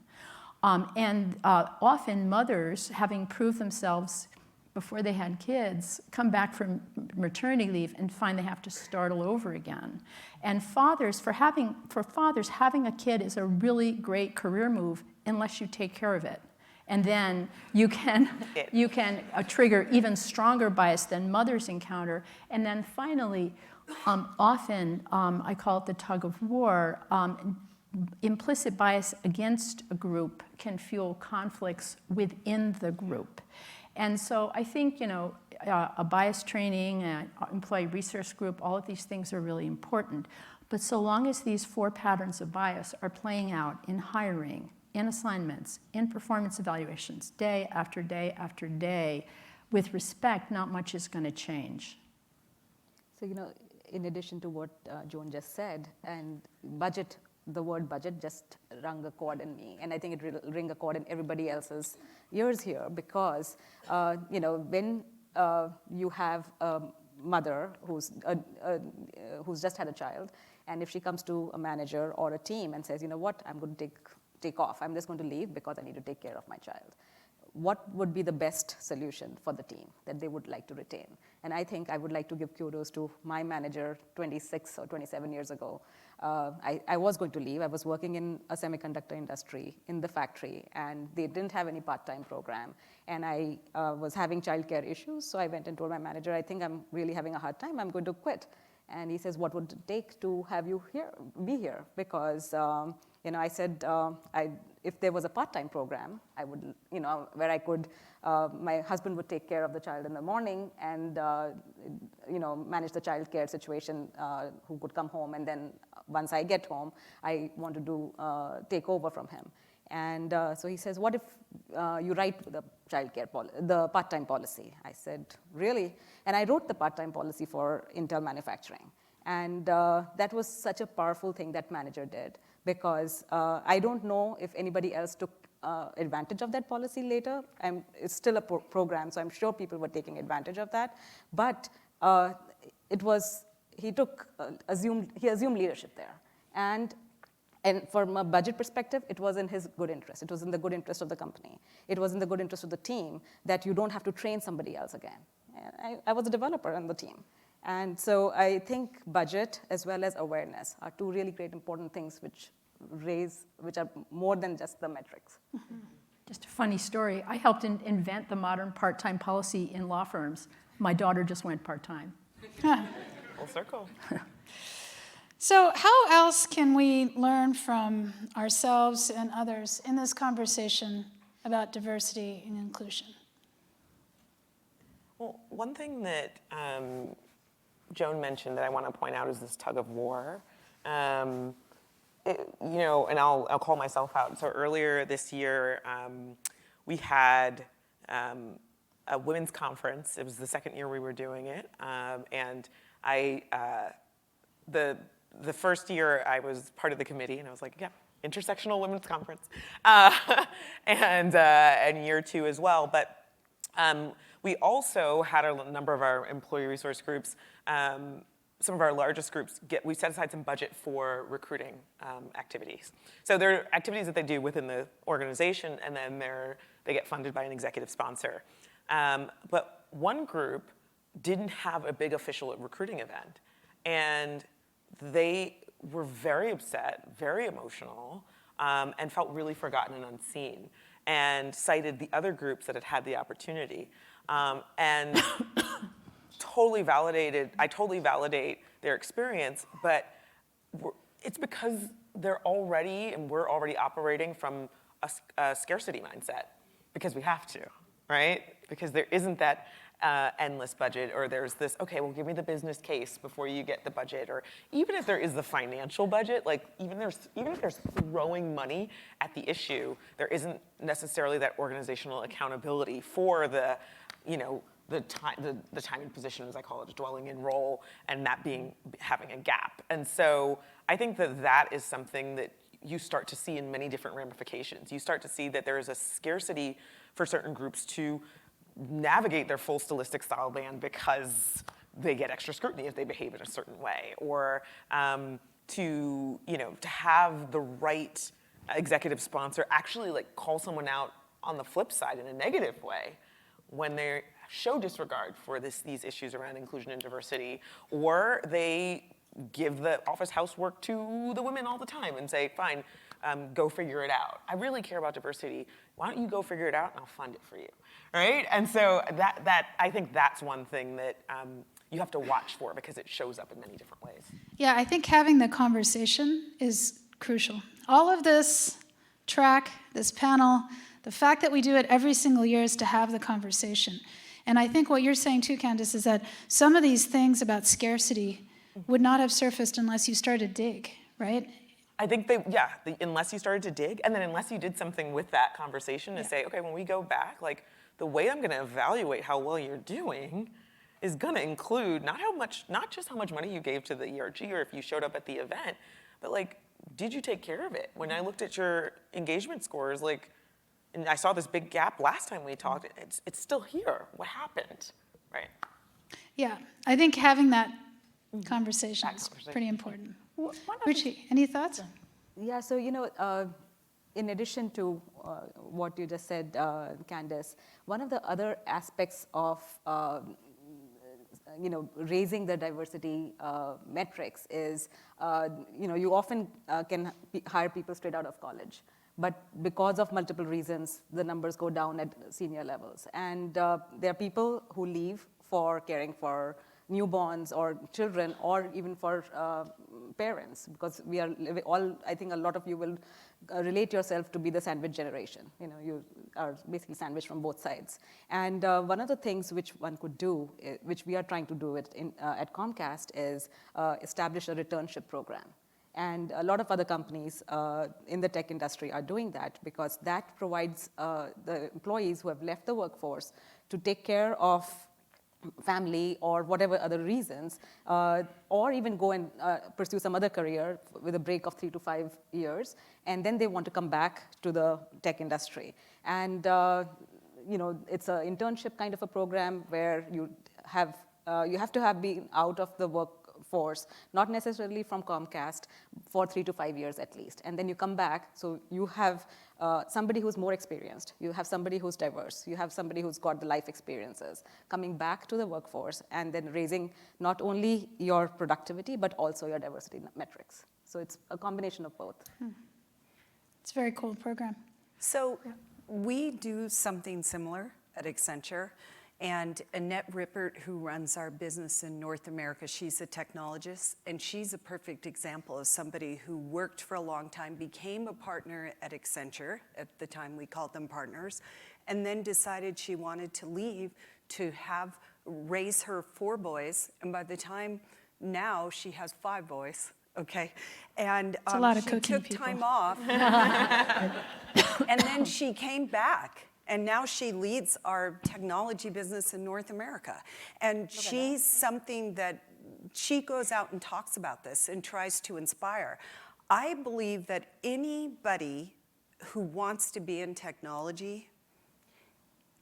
Often mothers, having proved themselves before they had kids, come back from maternity leave and find they have to start all over again. And fathers, having a kid is a really great career move unless you take care of it. And then you can trigger even stronger bias than mothers encounter. And then finally, often, I call it the tug of war, implicit bias against a group can fuel conflicts within the group. And so I think, a bias training, an employee resource group, all of these things are really important. But so long as these 4 patterns of bias are playing out in hiring, in assignments, in performance evaluations, day after day after day, with respect, not much is going to change. So, in addition to what Joan just said, and budget, the word budget just rung a chord in me, and I think it will ring a chord in everybody else's ears here, because when you have a mother who's just had a child, and if she comes to a manager or a team and says, you know what, I'm going to take off, I'm just going to leave because I need to take care of my child, what would be the best solution for the team that they would like to retain? And I think I would like to give kudos to my manager 26 or 27 years ago. I was going to leave. I was working in a semiconductor industry in the factory, and they didn't have any part-time program. And I was having childcare issues, so I went and told my manager, I think I'm really having a hard time, I'm going to quit. And he says, what would it take to have you be here? Because I said, if there was a part-time program, I would, where I could, my husband would take care of the child in the morning and, manage the child care situation, who could come home. And then once I get home, I want to take over from him. And so he says, what if you write the the part-time policy? I said, really? And I wrote the part-time policy for Intel manufacturing. And that was such a powerful thing that manager did, because I don't know if anybody else took advantage of that policy later. It's still a program, so I'm sure people were taking advantage of that. But he assumed leadership there. And from a budget perspective, it was in his good interest. It was in the good interest of the company. It was in the good interest of the team that you don't have to train somebody else again. And I was a developer on the team. And so I think budget as well as awareness are 2 really great important things which are more than just the metrics. Mm-hmm. Just a funny story. I helped invent the modern part-time policy in law firms. My daughter just went part-time. Full circle. So how else can we learn from ourselves and others in this conversation about diversity and inclusion? Well, one thing that Joan mentioned that I want to point out is this tug of war. And I'll call myself out. So earlier this year, we had a women's conference. It was the second year we were doing it, and the first year I was part of the committee, and I was like, yeah, intersectional women's conference, and year two as well. But we also had a number of our employee resource groups, some of our largest groups, we set aside some budget for recruiting activities. So there are activities that they do within the organization, and then they get funded by an executive sponsor. But one group didn't have a big official recruiting event, and they were very upset, very emotional, and felt really forgotten and unseen, and cited the other groups that had had the opportunity. And I totally validate their experience, but it's because we're already operating from a scarcity mindset, because we have to, right? Because there isn't that endless budget, or there's this, okay, well, give me the business case before you get the budget, or even if there is the financial budget, like even if there's throwing money at the issue, there isn't necessarily that organizational accountability for the time and position, as I call it, dwelling in role, and that having a gap. And so I think that is something that you start to see in many different ramifications. You start to see that there is a scarcity for certain groups to navigate their full stylistic style band because they get extra scrutiny if they behave in a certain way, or to have the right executive sponsor actually like call someone out on the flip side in a negative way when they show disregard for these issues around inclusion and diversity, or they give the office housework to the women all the time and say, fine, go figure it out. I really care about diversity. Why don't you go figure it out and I'll fund it for you, right? And so I think that's one thing that you have to watch for, because it shows up in many different ways. Yeah, I think having the conversation is crucial. All of this track, this panel, the fact that we do it every single year is to have the conversation. And I think what you're saying too, Candace, is that some of these things about scarcity would not have surfaced unless you started to dig, right? I think unless you started to dig, and then unless you did something with that conversation to say, okay, when we go back, like the way I'm going to evaluate how well you're doing is going to include not just how much money you gave to the ERG or if you showed up at the event, but like, did you take care of it? When I looked at your engagement scores, like, and I saw this big gap last time we talked, it's still here. What happened, right? Yeah, I think having that conversation is pretty important. Ruchi, any thoughts? Yeah, so in addition to what you just said, Candace, one of the other aspects of raising the diversity metrics is you often can hire people straight out of college, but because of multiple reasons, the numbers go down at senior levels, and there are people who leave for caring for newborns or children, or even for parents, because we are all, I think a lot of you will relate yourself to be the sandwich generation. You are basically sandwiched from both sides. And one of the things which one could do, which we are trying to do at Comcast, is establish a returnship program. And a lot of other companies in the tech industry are doing that, because that provides the employees who have left the workforce to take care of family or whatever other reasons, or even go and pursue some other career with a break of 3 to 5 years, and then they want to come back to the tech industry. And it's an internship kind of a program where you have to have been out of the workforce, not necessarily from Comcast, for 3 to 5 years at least, and then you come back, so you have somebody who's more experienced, you have somebody who's diverse, you have somebody who's got the life experiences, coming back to the workforce and then raising not only your productivity, but also your diversity metrics. So it's a combination of both. It's a very cool program. So we do something similar at Accenture, And Annette Ripert, who runs our business in North America, she's a technologist, and she's a perfect example of somebody who worked for a long time, became a partner at Accenture, at the time we called them partners, and then decided she wanted to leave to raise her 4 boys, and by the time now she has 5 boys, okay? And It's a lot of she cooking, took people. time off, and then she came back. And now she leads our technology business in North America. And she's something that she goes out and talks about this and tries to inspire. I believe that anybody who wants to be in technology,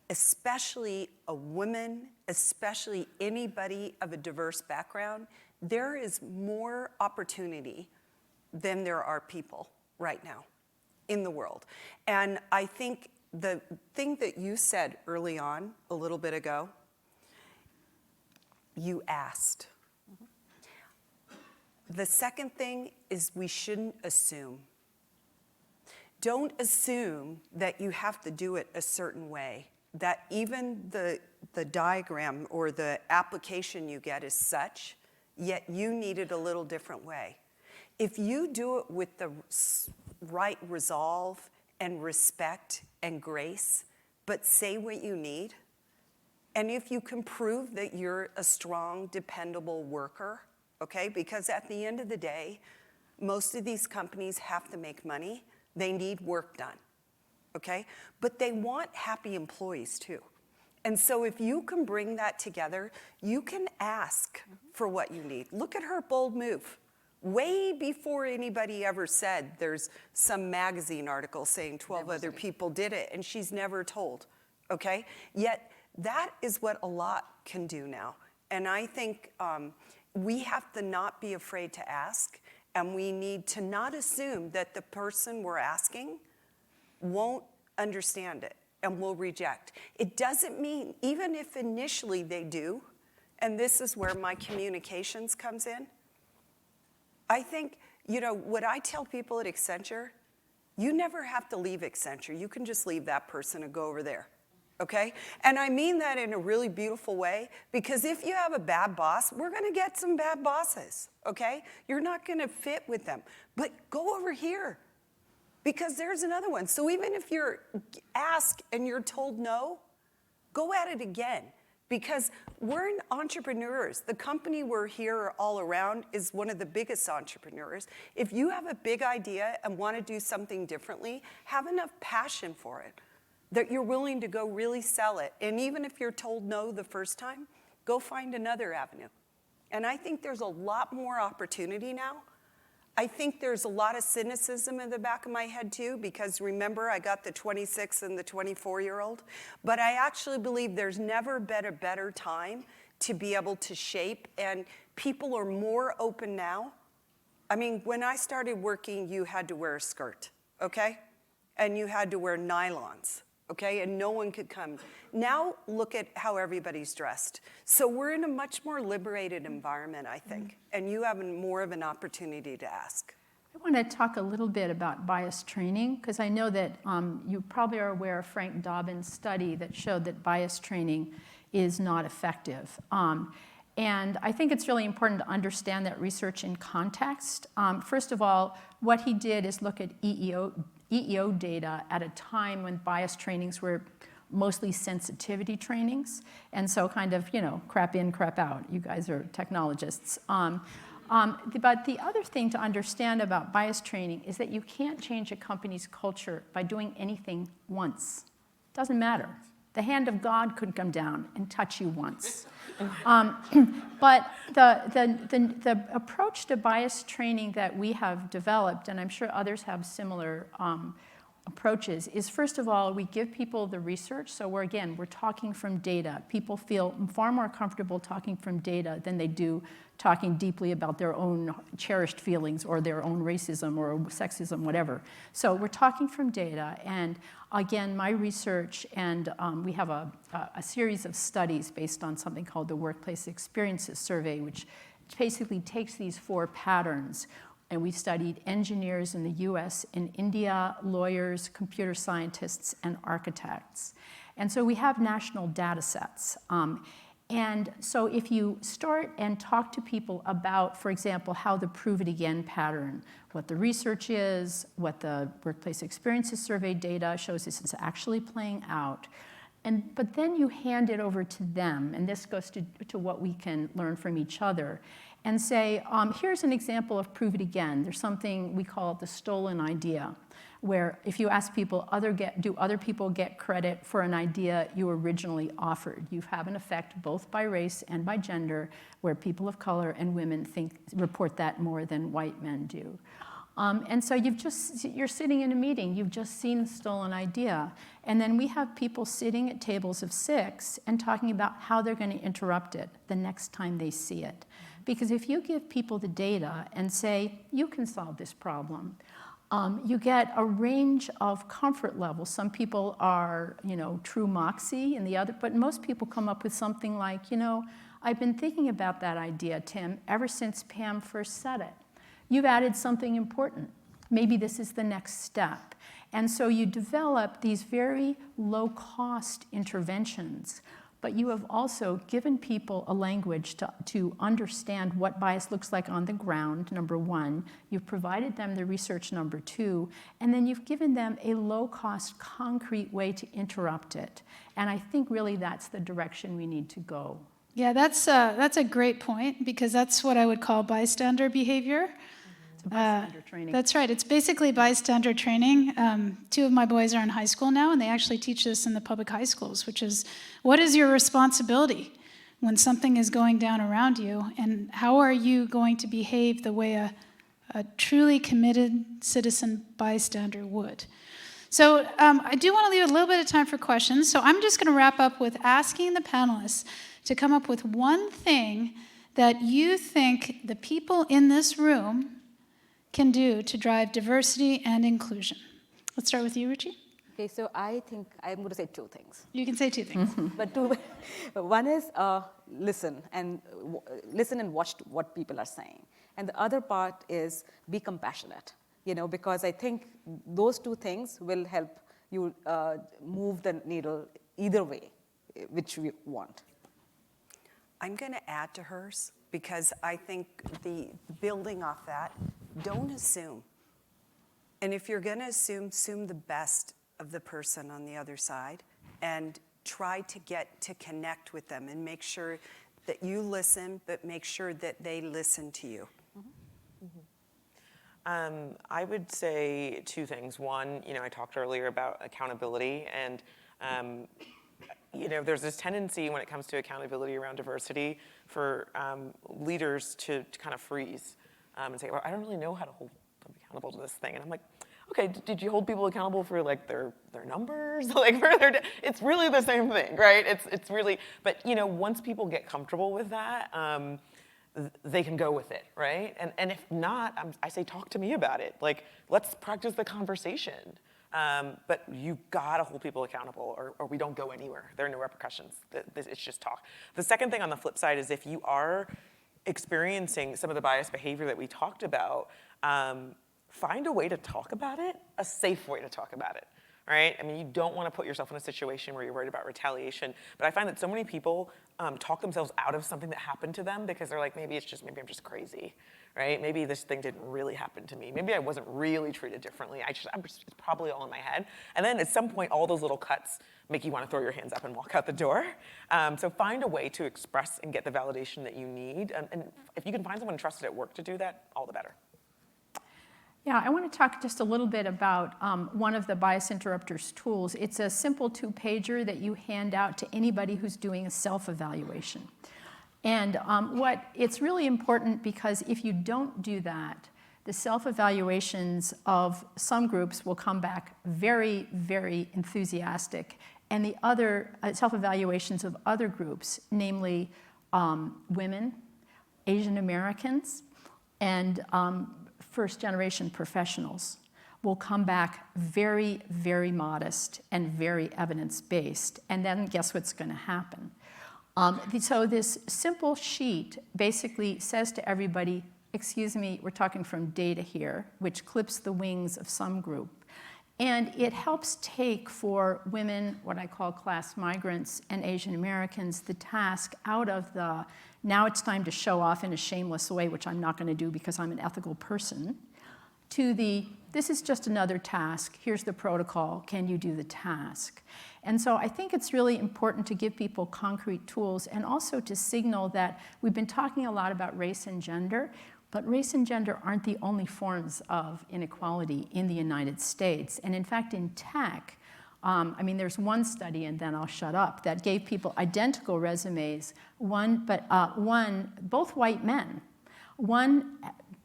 especially a woman, especially anybody of a diverse background, there is more opportunity than there are people right now in the world. And I think the thing that you said early on, a little bit ago, you asked. The second thing is we shouldn't assume. Don't assume that you have to do it a certain way, that even the diagram or the application you get is such, yet you need it a little different way. If you do it with the right resolve and respect and grace, but say what you need, and if you can prove that you're a strong, dependable worker, okay? Because at the end of the day, most of these companies have to make money. They need work done, okay? But they want happy employees too. And so if you can bring that together, you can ask for what you need. Look at her bold move. Way before anybody ever said there's some magazine article saying 12 other people did it, and she's never told, okay? Yet that is what a lot can do now. And I think we have to not be afraid to ask, and we need to not assume that the person we're asking won't understand it and will reject. It doesn't mean, even if initially they do, and this is where my communications comes in, I think, you know, what I tell people at Accenture, you never have to leave Accenture. You can just leave that person and go over there, okay? And I mean that in a really beautiful way, because if you have a bad boss, we're gonna get some bad bosses, okay? You're not gonna fit with them, but go over here, because there's another one. So even if you're asked and you're told no, go at it again. Because we're entrepreneurs. The company we're here all around is one of the biggest entrepreneurs. If you have a big idea and want to do something differently, have enough passion for it that you're willing to go really sell it. And even if you're told no the first time, go find another avenue. And I think there's a lot more opportunity now. I think there's a lot of cynicism in the back of my head too, because remember, I got the 26 and the 24-year-old. But I actually believe there's never been a better time to be able to shape, and people are more open now. I mean, when I started working, you had to wear a skirt, okay? And you had to wear nylons, okay? And no one could come. Now look at how everybody's dressed. So we're in a much more liberated environment, I think, and you have more of an opportunity to ask. I want to talk a little bit about bias training, because I know that you probably are aware of Frank Dobbin's study that showed that bias training is not effective. And I think it's really important to understand that research in context. First of all, what he did is look at EEO data at a time when bias trainings were mostly sensitivity trainings, and so kind of, you know, crap in, crap out. You guys are technologists. But the other thing to understand about bias training is that you can't change a company's culture by doing anything once. Doesn't matter. The hand of God could come down and touch you once. But the approach to bias training that we have developed, and I'm sure others have similar approaches, is first of all, we give people the research. So we're talking from data. People feel far more comfortable talking from data than they do talking deeply about their own cherished feelings or their own racism or sexism, whatever. So we're talking from data. And again, my research, and we have a series of studies based on something called the Workplace Experiences Survey, which basically takes these 4 patterns. And we've studied engineers in the US and India, lawyers, computer scientists, and architects. And so we have national data sets. And so if you start and talk to people about, for example, how the prove it again pattern, what the research is, what the workplace experiences survey data shows this is actually playing out, but then you hand it over to them, and this goes to what we can learn from each other, and say, here's an example of prove it again. There's something we call the stolen idea, where if you ask people, do other people get credit for an idea you originally offered? You have an effect both by race and by gender, where people of color and women report that more than white men do. And so you're sitting in a meeting, you've just seen the stolen idea, and then we have people sitting at tables of 6 and talking about how they're going to interrupt it the next time they see it. Because if you give people the data and say, you can solve this problem, you get a range of comfort levels. Some people are, true moxie, but most people come up with something like, I've been thinking about that idea, Tim, ever since Pam first said it. You've added something important. Maybe this is the next step. And so you develop these very low-cost interventions, but you have also given people a language to understand what bias looks like on the ground, number 1. You've provided them the research, number 2. And then you've given them a low-cost, concrete way to interrupt it. And I think really that's the direction we need to go. Yeah, that's a great point, because that's what I would call bystander behavior. Bystander training. That's right. It's basically bystander training. 2 of my boys are in high school now, and they actually teach this in the public high schools, which is, what is your responsibility when something is going down around you, and how are you going to behave the way a truly committed citizen bystander would? So I do want to leave a little bit of time for questions, so I'm just going to wrap up with asking the panelists to come up with one thing that you think the people in this room can do to drive diversity and inclusion. Let's start with you, Ruchi. Okay, so I think I'm going to say 2 things. You can say 2 things. But 2, one is listen and watch what people are saying. And the other part is be compassionate, because I think those 2 things will help you move the needle either way, which we want. I'm going to add to hers, because I think building off that, don't assume. And if you're going to assume the best of the person on the other side, and try to get to connect with them and make sure that you listen, but make sure that they listen to you. I would say 2 things. One, I talked earlier about accountability, and there's this tendency when it comes to accountability around diversity for leaders to kind of freeze and say, well, I don't really know how to hold them accountable to this thing. And I'm like, okay, did you hold people accountable for their numbers? It's really the same thing, right? It's really, but once people get comfortable with that, they can go with it, right? And if not, I say talk to me about it. Let's practice the conversation. But you gotta hold people accountable, or we don't go anywhere. There are no repercussions. It's just talk. The second thing on the flip side is if you are experiencing some of the biased behavior that we talked about, find a way to talk about it, a safe way to talk about it, right? I mean, you don't want to put yourself in a situation where you're worried about retaliation, but I find that so many people talk themselves out of something that happened to them because they're like, maybe I'm just crazy, right? Maybe this thing didn't really happen to me. Maybe I wasn't really treated differently. It's probably all in my head. And then at some point, all those little cuts make you want to throw your hands up and walk out the door. So find a way to express and get the validation that you need. And if you can find someone trusted at work to do that, all the better. Yeah, I want to talk just a little bit about one of the bias interrupters tools. It's a simple 2-pager that you hand out to anybody who's doing a self-evaluation. And it's really important, because if you don't do that, the self-evaluations of some groups will come back very, very enthusiastic, and the other self-evaluations of other groups, namely women, Asian Americans, and first-generation professionals, will come back very, very modest and very evidence-based. And then guess what's going to happen? So this simple sheet basically says to everybody, excuse me, we're talking from data here, which clips the wings of some group. And it helps take for women, what I call class migrants and Asian Americans, the task out of the, now it's time to show off in a shameless way, which I'm not going to do because I'm an ethical person, to the, this is just another task, here's the protocol, can you do the task? And so I think it's really important to give people concrete tools and also to signal that we've been talking a lot about race and gender, but race and gender aren't the only forms of inequality in the United States. And in fact, in tech, I mean, there's one study, and then I'll shut up, that gave people identical resumes, both white men. One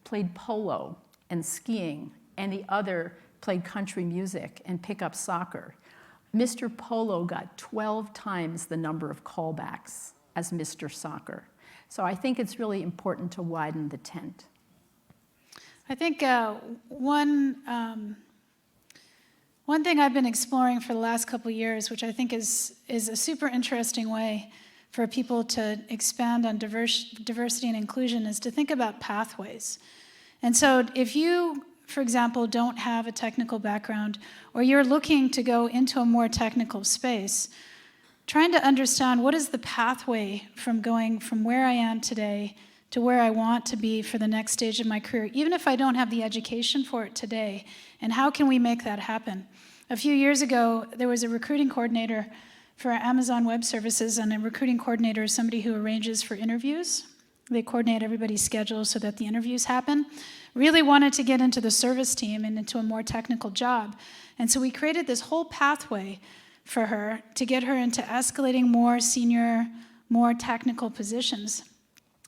played polo and skiing, and the other played country music and pickup soccer. Mr. Polo got 12 times the number of callbacks as Mr. Soccer. So I think it's really important to widen the tent. I think one thing I've been exploring for the last couple of years, which I think is a super interesting way for people to expand on diversity and inclusion, is to think about pathways. And so if you, for example, don't have a technical background, or you're looking to go into a more technical space, trying to understand what is the pathway from going from where I am today to where I want to be for the next stage of my career, even if I don't have the education for it today, and how can we make that happen? A few years ago, there was a recruiting coordinator for Amazon Web Services, and a recruiting coordinator is somebody who arranges for interviews. They coordinate everybody's schedule so that the interviews happen. Really wanted to get into the service team and into a more technical job. And so we created this whole pathway for her to get her into escalating more senior, more technical positions.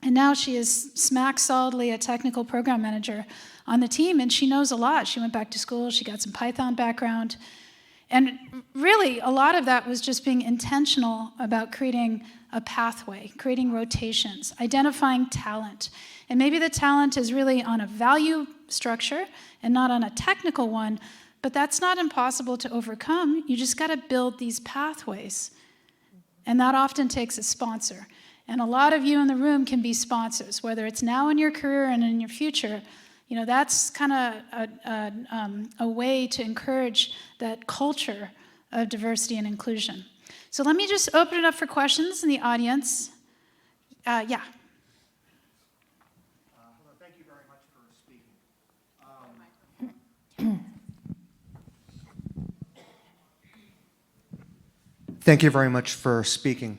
And now she is smack solidly a technical program manager on the team, and she knows a lot. She went back to school, she got some Python background. And really, a lot of that was just being intentional about creating a pathway, creating rotations, identifying talent. And maybe the talent is really on a value structure and not on a technical one, but that's not impossible to overcome. You just got to build these pathways. And that often takes a sponsor. And a lot of you in the room can be sponsors, whether it's now in your career and in your future. You know, that's kind of a way to encourage that culture of diversity and inclusion. So let me just open it up for questions in the audience. Yeah. Hello, thank you very much for speaking. Thank you very much for speaking.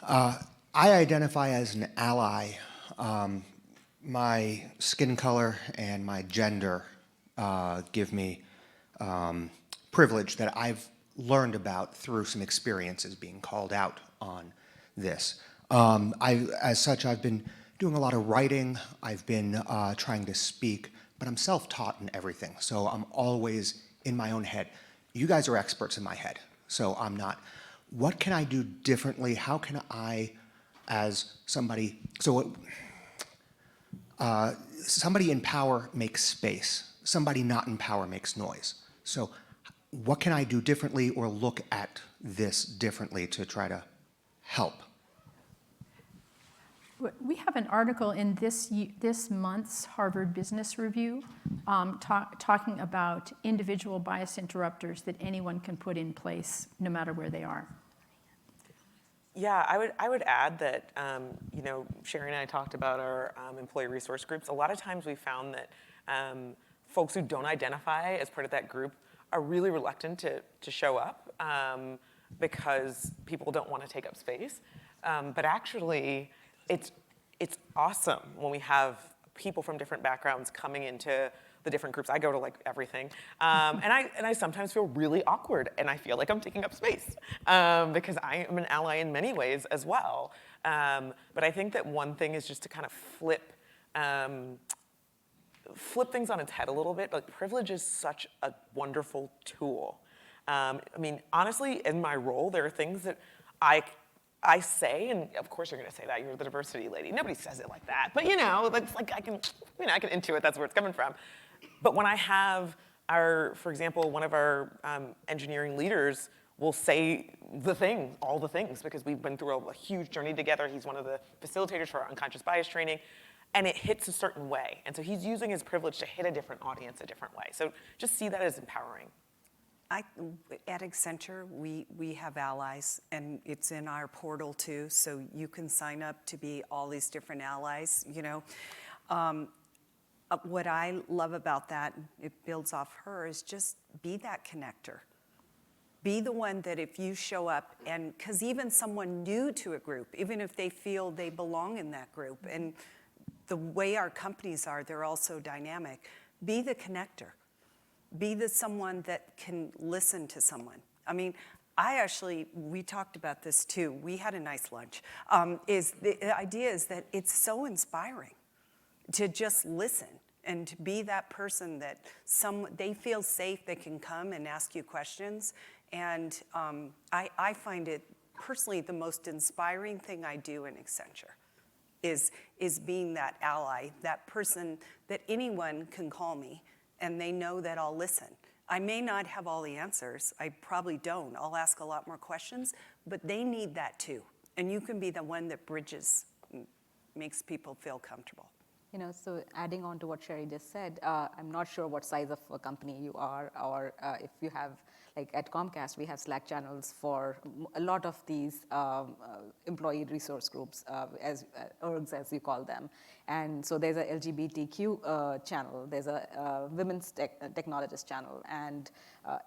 I identify as an ally. My skin color and my gender give me privilege that I've learned about through some experiences being called out on this. As such, I've been doing a lot of writing. I've been trying to speak, but I'm self-taught in everything, so I'm always in my own head. You guys are experts in my head, so I'm not. What can I do differently? How can I, as somebody, somebody in power makes space. Somebody not in power makes noise. So what can I do differently or look at this differently to try to help? We have an article in this month's Harvard Business Review talking about individual bias interrupters that anyone can put in place no matter where they are. Yeah, I would add that, you know, Sherry and I talked about our employee resource groups. A lot of times we found that folks who don't identify as part of that group are really reluctant to show up because people don't want to take up space. But actually, it's awesome when we have people from different backgrounds coming into the different groups. I go to like everything, and I sometimes feel really awkward, and I feel like I'm taking up space because I am an ally in many ways as well. But I think that one thing is just to kind of flip things on its head a little bit. Like, privilege is such a wonderful tool. I mean, honestly, in my role, there are things that I say, and of course you're going to say that, you're the diversity lady. Nobody says it like that, but you know, it's like I can intuit that's where it's coming from. But when I have for example, one of our engineering leaders will say all the things, because we've been through a huge journey together. He's one of the facilitators for our unconscious bias training, and it hits a certain way. And so he's using his privilege to hit a different audience a different way. So just see that as empowering. At Accenture, we have allies, and it's in our portal too, so you can sign up to be all these different allies, you know. What I love about that, it builds off her, is just be that connector. Be the one that if you show up, and because even someone new to a group, even if they feel they belong in that group, and the way our companies are, they're all so dynamic, be the connector. Be the someone that can listen to someone. I mean, we talked about this too. We had a nice lunch. The idea is that it's so inspiring to just listen and to be that person that they feel safe, they can come and ask you questions. And I find it personally the most inspiring thing I do in Accenture is being that ally, that person that anyone can call me and they know that I'll listen. I may not have all the answers. I probably don't. I'll ask a lot more questions, but they need that too. And you can be the one that bridges, makes people feel comfortable. You know, so adding on to what Sherry just said, I'm not sure what size of a company you are, or if you have, like at Comcast, we have Slack channels for a lot of these employee resource groups, orgs as you call them. And so there's a LGBTQ channel, there's a women's technologist channel, and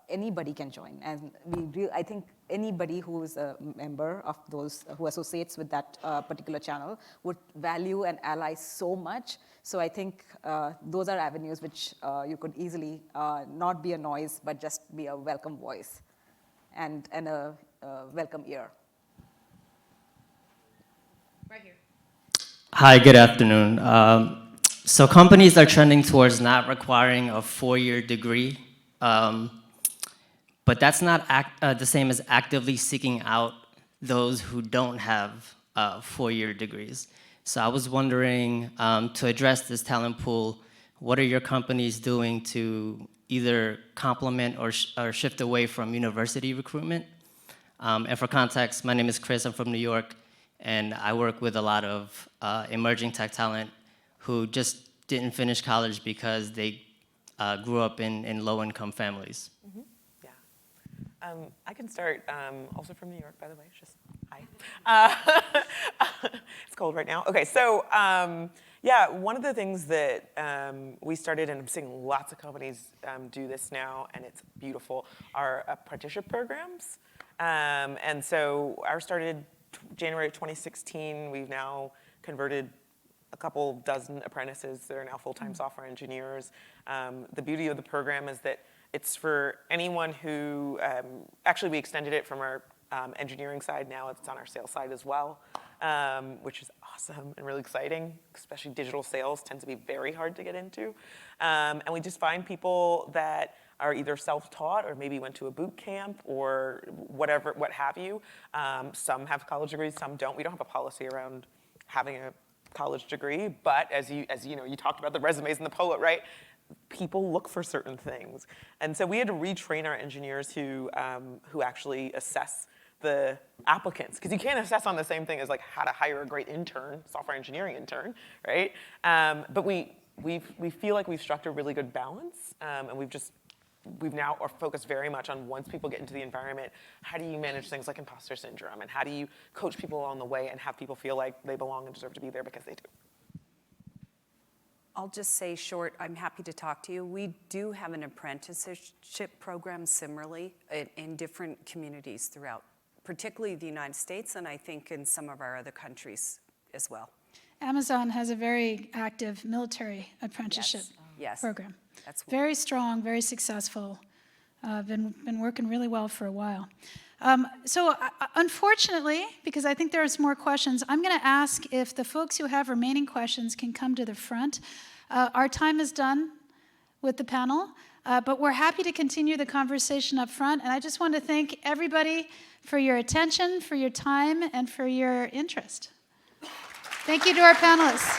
anybody can join. And I think anybody who is a member of those, who associates with that particular channel would value and ally so much. So I think those are avenues which you could easily not be a noise, but just be a welcome voice and a welcome ear. Right here. Hi, good afternoon. So companies are trending towards not requiring a 4-year degree, but that's not the same as actively seeking out those who don't have 4-year degrees. So I was wondering, to address this talent pool, what are your companies doing to either complement or shift away from university recruitment? And for context, my name is Chris, I'm from New York, and I work with a lot of emerging tech talent who just didn't finish college because they grew up in low-income families. Mm-hmm. Yeah. I can start, also from New York, by the way, just hi. It's cold right now. Okay, so yeah, one of the things that we started, and I'm seeing lots of companies do this now, and it's beautiful, are apprenticeship programs. And so ours started January of 2016. We've now converted a couple dozen apprentices that are now full-time software engineers. The beauty of the program is that it's for anyone who, actually we extended it from our engineering side, now it's on our sales side as well, which is awesome and really exciting, especially digital sales tends to be very hard to get into. And we just find people that are either self-taught or maybe went to a boot camp or whatever, what have you. Some have college degrees, some don't. We don't have a policy around having a college degree, but as you know, you talked about the resumes and the poet, right? People look for certain things. And so we had to retrain our engineers who actually assess the applicants, because you can't assess on the same thing as like how to hire a great intern, software engineering intern, right? But we feel like we've struck a really good balance, and we've now are focused very much on once people get into the environment, how do you manage things like imposter syndrome, and how do you coach people along the way and have people feel like they belong and deserve to be there because they do. I'll just say short, I'm happy to talk to you. We do have an apprenticeship program similarly in different communities throughout, particularly the United States, and I think in some of our other countries as well. Amazon has a very active military apprenticeship program. That's very strong, very successful. Been working really well for a while. So unfortunately, because I think there's more questions, I'm going to ask if the folks who have remaining questions can come to the front. Our time is done with the panel, but we're happy to continue the conversation up front. And I just want to thank everybody for your attention, for your time, and for your interest. Thank you to our panelists.